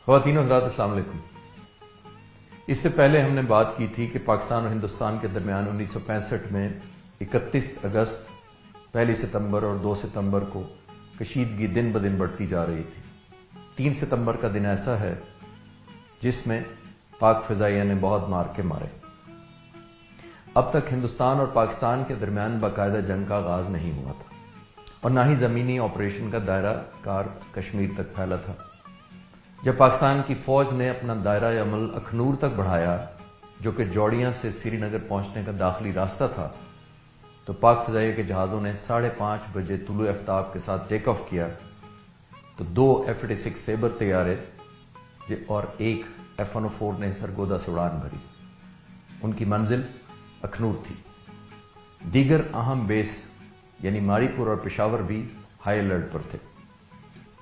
خواتین و حضرات السلام علیکم۔ اس سے پہلے ہم نے بات کی تھی کہ پاکستان اور ہندوستان کے درمیان 1965 میں 31 اگست، 1 ستمبر اور 2 ستمبر کو کشیدگی دن بدن بڑھتی جا رہی تھی۔ 3 ستمبر کا دن ایسا ہے جس میں پاک فضائیہ نے بہت مار کے مارے۔ اب تک ہندوستان اور پاکستان کے درمیان باقاعدہ جنگ کا آغاز نہیں ہوا تھا اور نہ ہی زمینی آپریشن کا دائرہ کار کشمیر تک پھیلا تھا۔ جب پاکستان کی فوج نے اپنا دائرہ عمل اکھنور تک بڑھایا، جو کہ جوڑیاں سے سری نگر پہنچنے کا داخلی راستہ تھا، تو پاک فضائیہ کے جہازوں نے 5:30 بجے طلوع آفتاب کے ساتھ ٹیک آف کیا تو 2 F-86 سیبر طیارے اور ایک F-104 نے سرگودا سے اڑان بھری۔ ان کی منزل اکھنور تھی۔ دیگر اہم بیس یعنی ماری پور اور پشاور بھی ہائی الرٹ پر تھے۔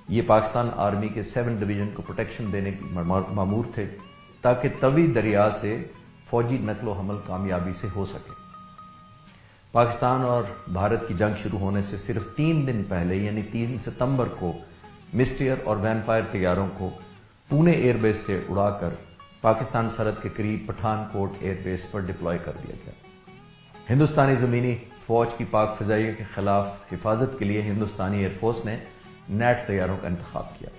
یہ پاکستان آرمی کے 7 ڈویژن کو پروٹیکشن دینے کی مامور تھے تاکہ توی دریا سے فوجی نقل و حمل کامیابی سے ہو سکے۔ پاکستان اور بھارت کی جنگ شروع ہونے سے صرف 3 دن پہلے یعنی 3 ستمبر کو مسٹر اور ویمپائر طیاروں کو پونے ایئر بیس سے اڑا کر پاکستان سرحد کے قریب پٹھان کوٹ ایئر بیس پر ڈپلوائے کر دیا گیا۔ ہندوستانی زمینی فوج کی پاک فضائیہ کے خلاف حفاظت کے لیے ہندوستانی ایئر فورس نے نیٹ طیاروں کا انتخاب کیا۔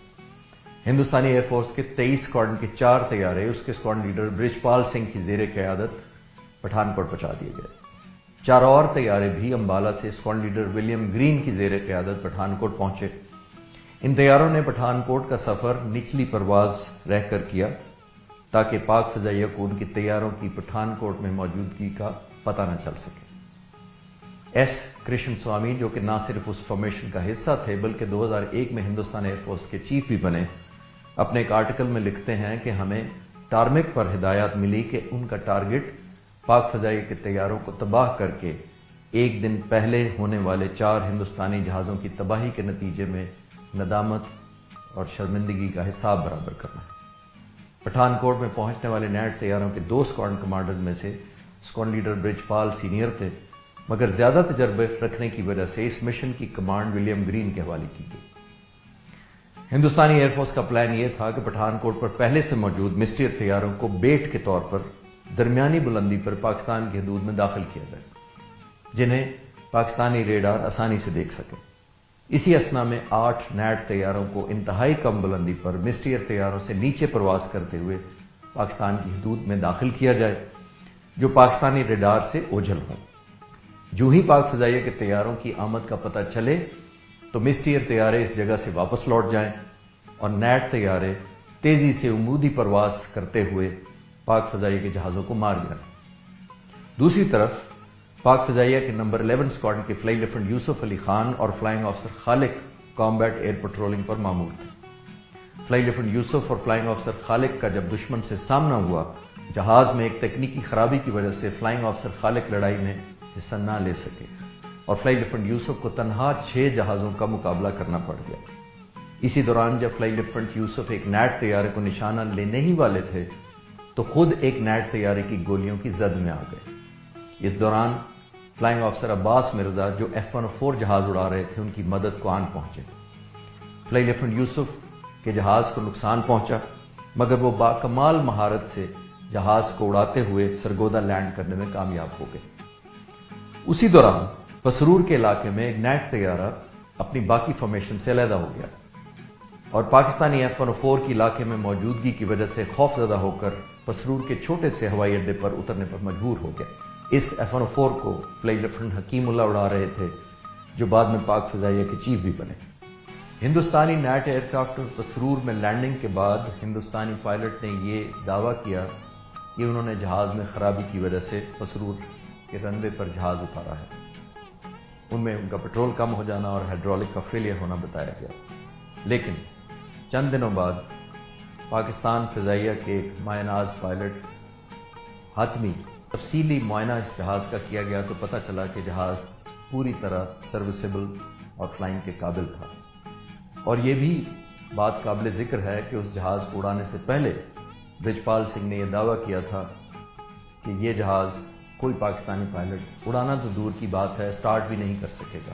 ہندوستانی ایئر فورس کے 23 اسکواڈرن کے 4 طیارے اس کے اسکواڈرن لیڈر برج پال سنگھ کی زیر قیادت پٹھان کوٹ پہنچا دیے گئے۔ 4 اور طیارے بھی امبالہ سے اسکواڈرن لیڈر ولیم گرین کی زیر قیادت پٹھان کوٹ پہنچے۔ ان طیاروں نے پٹھان کوٹ کا سفر نچلی پرواز رہ کر کیا تاکہ پاک فضائیہ کو ان کی طیاروں کی پٹھان کوٹ میں موجودگی کا پتہ نہ چل سکے۔ ایس کرشن سوامی، جو کہ نہ صرف اس فارمیشن کا حصہ تھے بلکہ 2001 میں ہندوستان ایئر فورس کے چیف بھی بنے، اپنے ایک آرٹیکل میں لکھتے ہیں کہ ہمیں ٹارمک پر ہدایات ملی کہ ان کا ٹارگٹ پاک فضائیہ کے طیاروں کو تباہ کر کے ایک دن پہلے ہونے والے 4 ہندوستانی جہازوں کی تباہی کے نتیجے میں ندامت اور شرمندگی کا حساب برابر کرنا ہے۔ پٹھان کوٹ میں پہنچنے والے نیٹ طیاروں کے 2 اسکواڈرن کمانڈرز میں سے اسکواڈرن لیڈر برج پال سینئر تھے، مگر زیادہ تجربے رکھنے کی وجہ سے اس مشن کی کمانڈ ولیم گرین کے حوالے کی گئی۔ ہندوستانی ایئر فورس کا پلان یہ تھا کہ پٹھان کوٹ پر پہلے سے موجود مسٹر طیاروں کو بیٹ کے طور پر درمیانی بلندی پر پاکستان کی حدود میں داخل کیا جائے، جنہیں پاکستانی ریڈار آسانی سے دیکھ سکے۔ اسی اسنا میں 8 نیٹ طیاروں کو انتہائی کم بلندی پر مسٹر طیاروں سے نیچے پرواز کرتے ہوئے پاکستان کی حدود میں داخل کیا جائے، جو پاکستانی ریڈار سے اوجھل ہوں۔ جو ہی پاک فضائیہ کے طیاروں کی آمد کا پتہ چلے تو مسٹر طیارے اس جگہ سے واپس لوٹ جائیں اور نیٹ طیارے تیزی سے عمودی پرواز کرتے ہوئے پاک فضائیہ کے جہازوں کو مار گرائیں۔ دوسری طرف پاک فضائیہ کے نمبر 11 اسکواڈرن کے فلائی لیفٹیننٹ یوسف علی خان اور فلائنگ آفیسر خالق کامبیٹ ایئر پٹرولنگ پر مامور تھے۔ فلائی لیفٹیننٹ یوسف اور فلائنگ آفیسر خالق کا جب دشمن سے سامنا ہوا، جہاز میں ایک تکنیکی خرابی کی وجہ سے فلائنگ آفیسر خالق لڑائی میں حصہ نہ لے سکے اور فلائی لیفٹیننٹ یوسف کو تنہا 6 جہازوں کا مقابلہ کرنا پڑ گیا۔ اسی دوران جب فلائی لیفٹیننٹ یوسف ایک نیٹ طیارے کو نشانہ لینے ہی والے تھے تو خود ایک نیٹ طیارے کی گولیوں کی زد میں آ گئے۔ اس دوران فلائنگ آفیسر عباس مرزا، جو F-104 جہاز اڑا رہے تھے، ان کی مدد کو آن پہنچے۔ فلائی لیفٹیننٹ یوسف کے جہاز کو نقصان پہنچا، مگر وہ باکمال مہارت سے جہاز کو اڑاتے ہوئے سرگودا لینڈ کرنے میں کامیاب ہو گئے۔ اسی دوران پسرور کے علاقے میں ایک نیٹ طیارہ اپنی باقی فارمیشن سے علیحدہ ہو گیا اور پاکستانی F-104 کی علاقے میں موجودگی کی وجہ سے خوف زدہ ہو کر پسرور کے چھوٹے سے ہوائی اڈے پر اترنے پر مجبور ہو گیا۔ اس F-104 کو فلائی لیفٹیننٹ حکیم اللہ اڑا رہے تھے، جو بعد میں پاک فضائیہ کے چیف بھی بنے۔ ہندوستانی نیٹ ایئر کرافٹ پسرور میں لینڈنگ کے بعد ہندوستانی پائلٹ نے یہ دعویٰ کیا کہ انہوں نے جہاز میں خرابی کی وجہ سے پسرور کے رن وے پر جہاز اتارا ہے۔ ان میں ان کا پیٹرول کم ہو جانا اور ہائیڈرولک کا فیلئر ہونا بتایا گیا، لیکن چند دنوں بعد پاکستان فضائیہ کے ایک مایہ ناز پائلٹ حاتمی تفصیلی معائنہ اس جہاز کا کیا گیا تو پتہ چلا کہ جہاز پوری طرح سروسیبل اور فلائنگ کے قابل تھا۔ اور یہ بھی بات قابل ذکر ہے کہ اس جہاز کو اڑانے سے پہلے برج پال سنگھ نے یہ دعویٰ کیا تھا کہ یہ جہاز کوئی پاکستانی پائلٹ اڑانا تو دور کی بات ہے، سٹارٹ بھی نہیں کر سکے گا،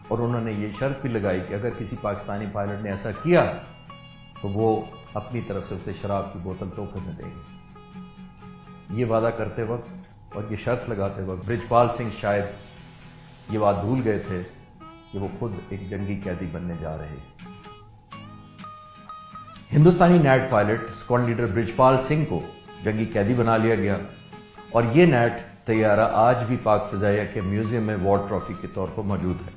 اور انہوں نے یہ شرط بھی لگائی کہ اگر کسی پاکستانی پائلٹ نے ایسا کیا تو وہ اپنی طرف سے اسے شراب کی بوتل تحفے میں دیں گے۔ یہ وعدہ کرتے وقت اور یہ شرط لگاتے وقت برجپال سنگھ شاید یہ بات بھول گئے تھے کہ وہ خود ایک جنگی قیدی بننے جا رہے۔ ہندوستانی gnat pilot squadron leader Brijpal Singh کو جنگی قیدی بنا لیا گیا اور یہ نیٹ طیارہ آج بھی پاک فضائیہ کے میوزیم میں وار ٹرافی کے طور پر موجود ہے۔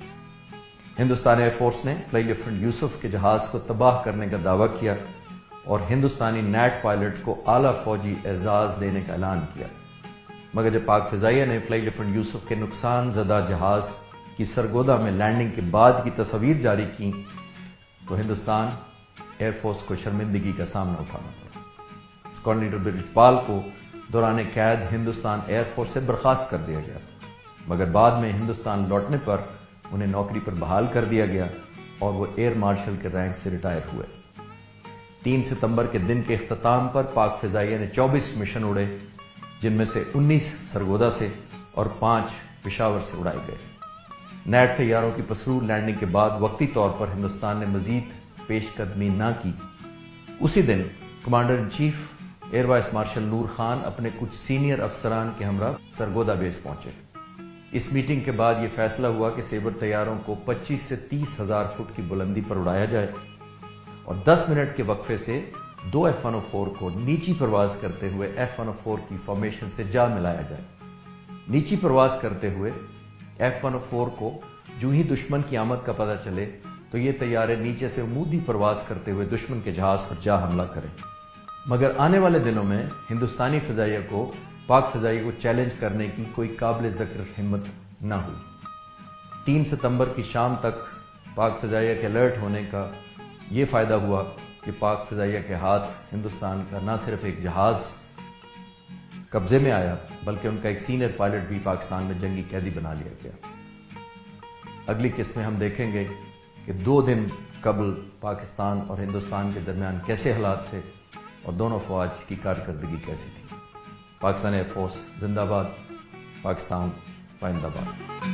ہندوستان ایئر فورس نے فلائی لیفٹیننٹ یوسف کے جہاز کو تباہ کرنے کا دعویٰ کیا اور ہندوستانی نیٹ پائلٹ کو اعلیٰ فوجی اعزاز دینے کا اعلان کیا، مگر جب پاک فضائیہ نے فلائی لیفٹیننٹ یوسف کے نقصان زدہ جہاز کی سرگودا میں لینڈنگ کے بعد کی تصاویر جاری کی تو ہندوستان ایئر فورس کو شرمندگی کا سامنا اٹھانا پڑا۔ اسکواڈ لیڈر برجپال کو دوران قید ہندوستان ایئر فورس سے برخاست کر دیا گیا، مگر بعد میں ہندوستان لوٹنے پر انہیں نوکری پر بحال کر دیا گیا اور وہ ایئر مارشل کے رینک سے ریٹائر ہوئے۔ 3 ستمبر کے دن کے اختتام پر پاک فضائیہ نے 24 مشن اڑے، جن میں سے 19 سرگودا سے اور 5 پشاور سے اڑائے گئے۔ نیٹ طیاروں کی مسرور لینڈنگ کے بعد وقتی طور پر ہندوستان نے مزید پیش قدمی نہ کی۔ اسی دن commander in chief air vice marshal Noor Khan اپنے کچھ سینئر افسران کے ہمراہ سرگودا بیس پہنچے۔ اس میٹنگ کے بعد یہ فیصلہ ہوا کہ سیبر طیاروں کو 25 سے 30 ہزار فٹ کی بلندی پر اڑایا جائے اور 10 منٹ کے وقفے سے 2 F-104 کو نیچی پرواز کرتے ہوئے F-104 کی فارمیشن سے جا ملایا جائے۔ نیچی پرواز کرتے ہوئے F-104 کو جو ہی دشمن کی آمد کا پتہ چلے تو یہ طیارے نیچے سے عمودی پرواز کرتے ہوئے دشمن کے جہاز پر جا حملہ کریں۔ مگر آنے والے دنوں میں ہندوستانی فضائیہ کو پاک فضائیہ کو چیلنج کرنے کی کوئی قابل ذکر ہمت نہ ہوئی۔ 3 ستمبر کی شام تک پاک فضائیہ کے الرٹ ہونے کا یہ فائدہ ہوا کہ پاک فضائیہ کے ہاتھ ہندوستان کا نہ صرف ایک جہاز قبضے میں آیا بلکہ ان کا ایک سینئر پائلٹ بھی پاکستان میں جنگی قیدی بنا لیا گیا۔ اگلی قسط میں ہم دیکھیں گے کہ 2 دن قبل پاکستان اور ہندوستان کے درمیان کیسے حالات تھے اور دونوں فوج کی کارکردگی کیسی تھی۔ پاکستان ایئر فورس زندہ باد، پاکستان پائندہ باد۔